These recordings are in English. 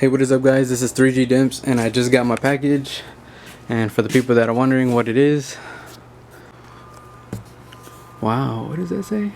Hey, what is up guys, this is 3G Dimps and I just got my package. And for the people that are wondering what it is, wow, what does that say?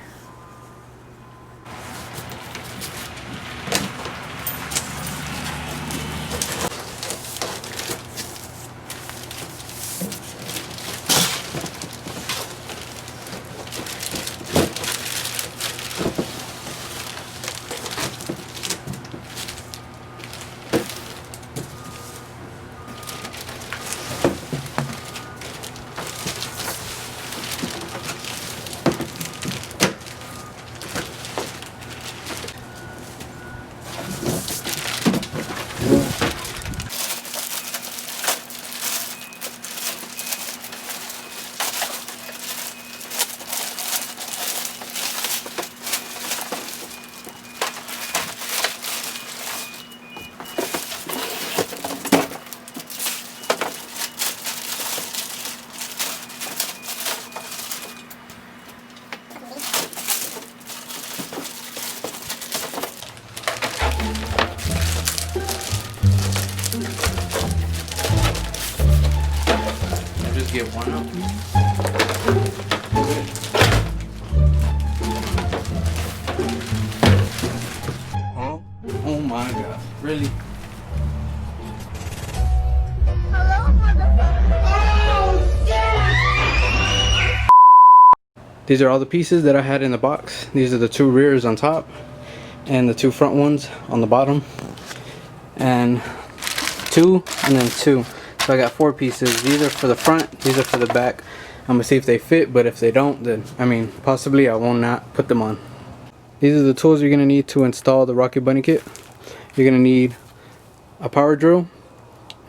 Get one out. Huh? Oh my god. Really? Hello, motherfucker. Oh, shit! These are all the pieces that I had in the box. These are the two rears on top and the two front ones on the bottom. And two and then two. So I got 4 pieces. These are for the front, these are for the back. I'm gonna see if they fit, but if they don't, then possibly I will not put them on. These are the tools you're gonna need to install the Rocket Bunny kit. You're gonna need a power drill,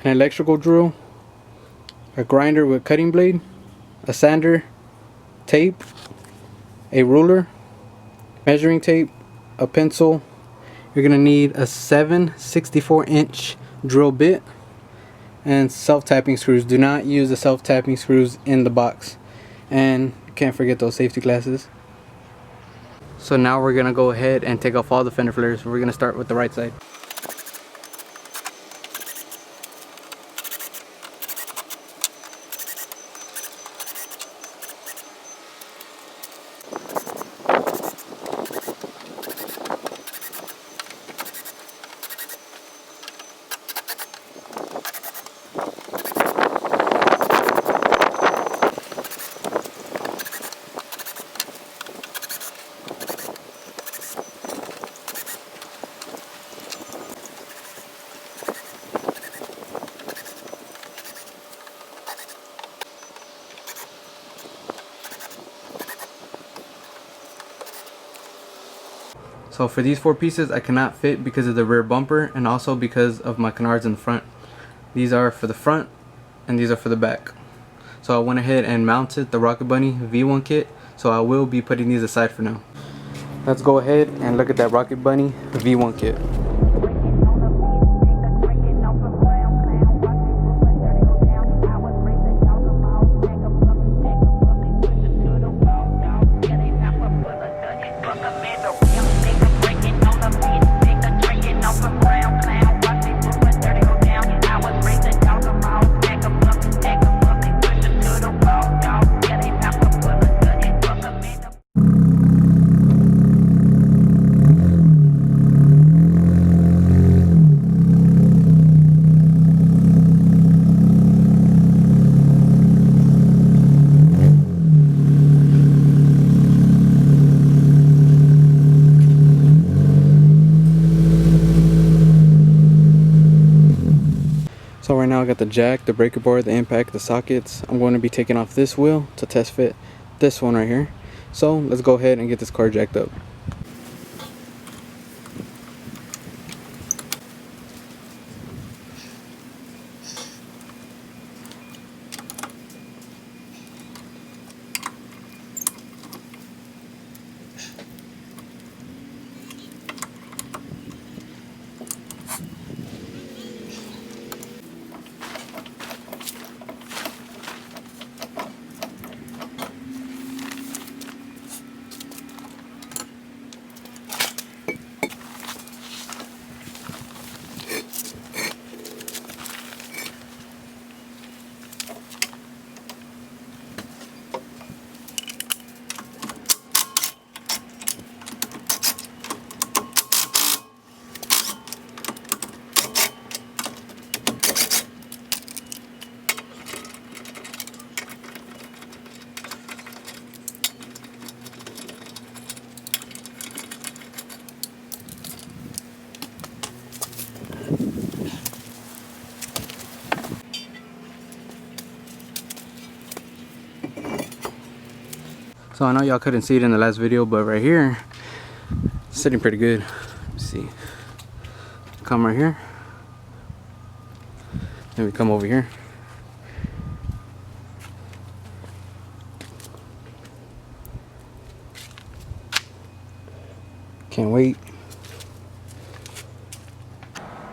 an electrical drill, a grinder with cutting blade, a sander, tape, a ruler, measuring tape, a pencil. You're gonna need a 7/64" drill bit, and self-tapping screws. Do not use the self-tapping screws in the box. And you can't forget those safety glasses. So now we're gonna go ahead and take off all the fender flares. We're gonna start with the right side. So for these 4 pieces I cannot fit because of the rear bumper and also because of my canards in the front. These are for the front and these are for the back. So I went ahead and mounted the Rocket Bunny V1 kit, so I will be putting these aside for now. Let's go ahead and look at that Rocket Bunny V1 kit. So right now I got the jack, the breaker bar, the impact, the sockets. I'm going to be taking off this wheel to test fit this one right here. So let's go ahead and get this car jacked up. So I know y'all couldn't see it in the last video, but right here, it's sitting pretty good. Let's see. Come right here. Then we come over here. Can't wait.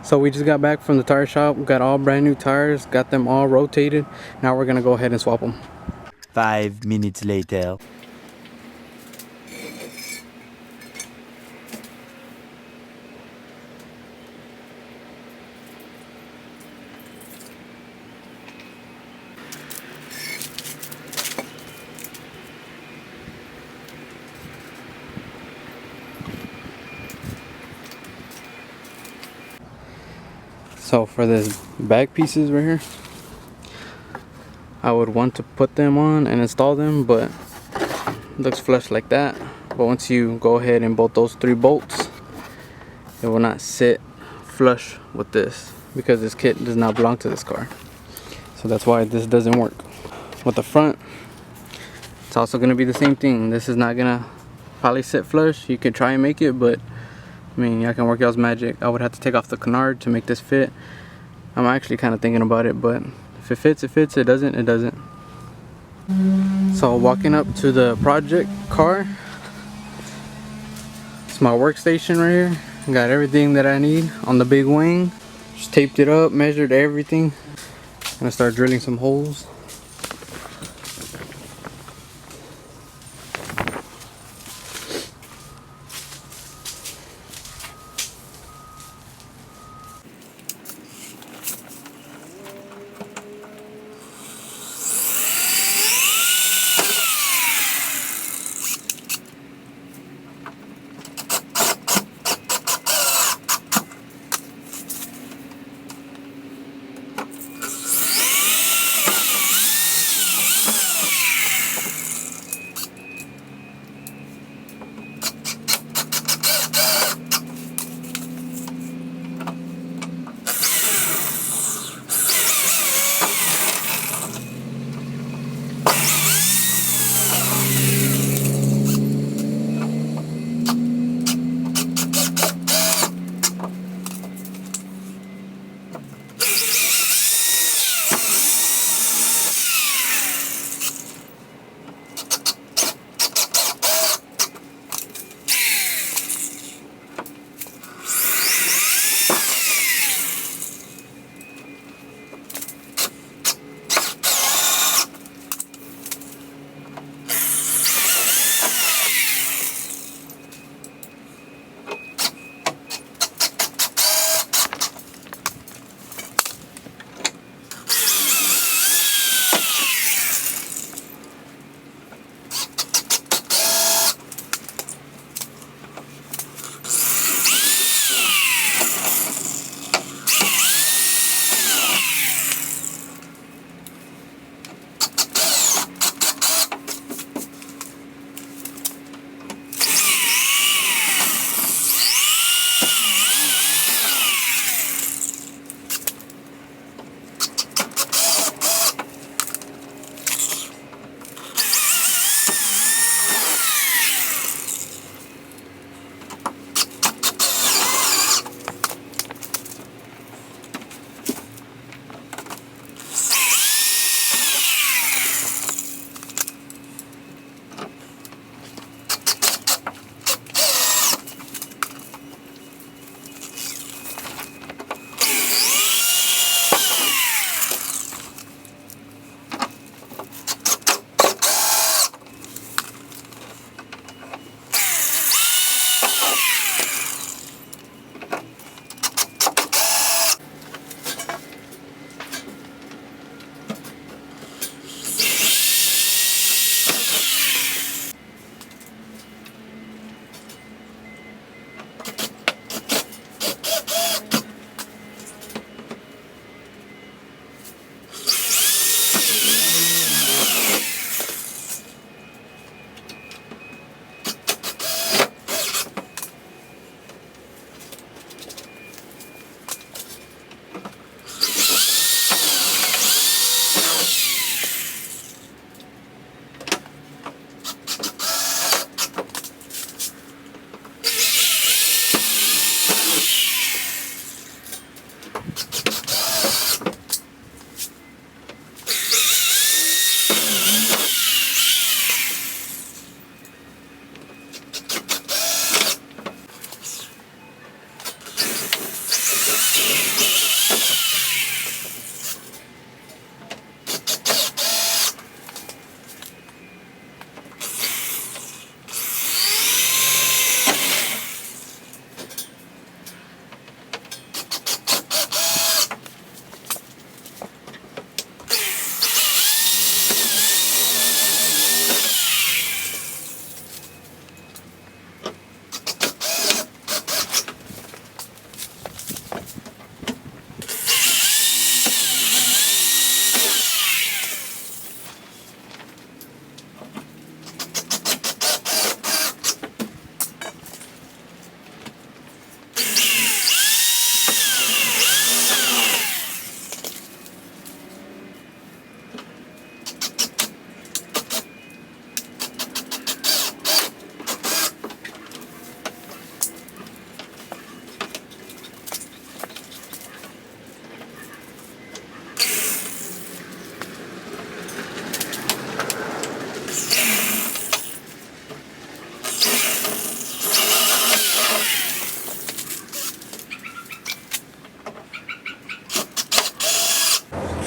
So we just got back from the tire shop, got all brand new tires, got them all rotated. Now we're gonna go ahead and swap them. 5 minutes later. So for this back pieces right here, I would want to put them on and install them, but it looks flush like that. But once you go ahead and bolt those 3 bolts, it will not sit flush with this, because this kit does not belong to this car. So that's why this doesn't work. With the front, it's also going to be the same thing. This is not going to probably sit flush. You could try and make it, but I mean, y'all can work y'all's magic. I would have to take off the canard to make this fit. I'm actually kind of thinking about it, but if it fits, it fits. It doesn't, it doesn't. So walking up to the project car, it's my workstation right here. Got everything that I need on the big wing. Just taped it up, measured everything. Gonna start drilling some holes.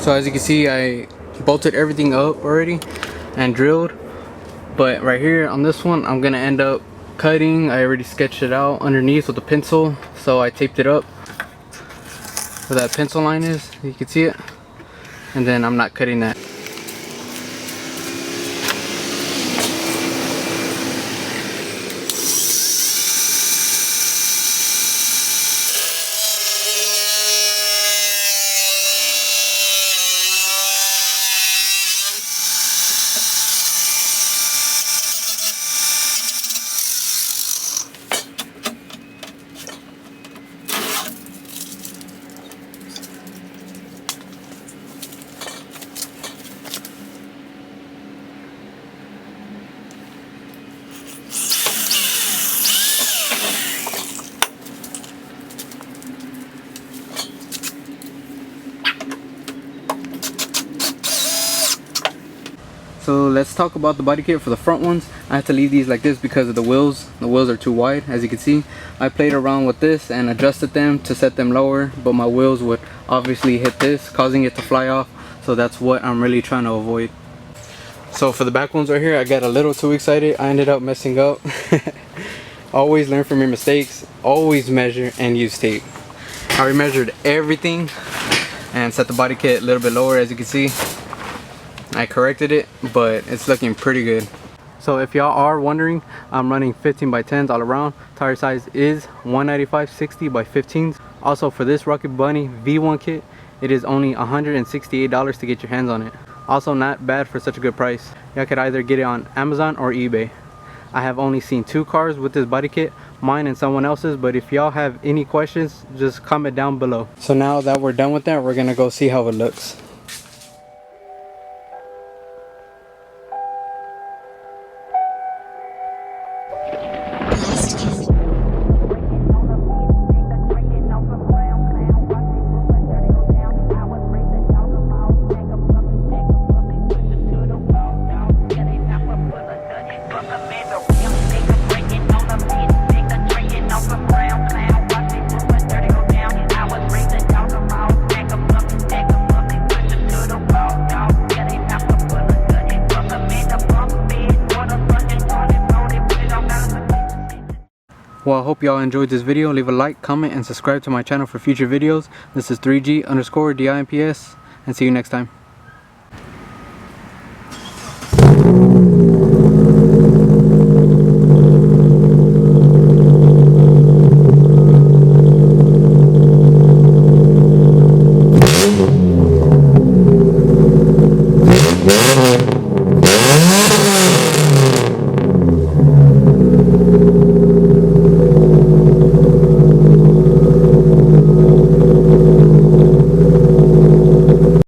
So as you can see, I bolted everything up already and drilled, but right here on this one I'm gonna end up cutting. I already sketched it out underneath with a pencil, so I taped it up where that pencil line is, you can see it, and then I'm not cutting that. So let's talk about the body kit for the front ones. I have to leave these like this because of the wheels. The wheels are too wide, as you can see. I played around with this and adjusted them to set them lower, but my wheels would obviously hit this, causing it to fly off. So that's what I'm really trying to avoid. So for the back ones right here, I got a little too excited. I ended up messing up. Always learn from your mistakes. Always measure and use tape. I remeasured everything and set the body kit a little bit lower, as you can see. I corrected it, but it's looking pretty good. So if y'all are wondering, I'm running 15 by 10s all around. Tire size is 195/60 by 15s. Also for this Rocket Bunny V1 kit, it is only $168 to get your hands on it. Also not bad for such a good price. Y'all could either get it on Amazon or eBay. I have only seen 2 cars with this body kit, mine and someone else's, but if y'all have any questions, just comment down below. So now that we're done with that, we're gonna go see how it looks. Well, I hope y'all enjoyed this video. Leave a like, comment, and subscribe to my channel for future videos. This is 3G_DIMPS, and see you next time.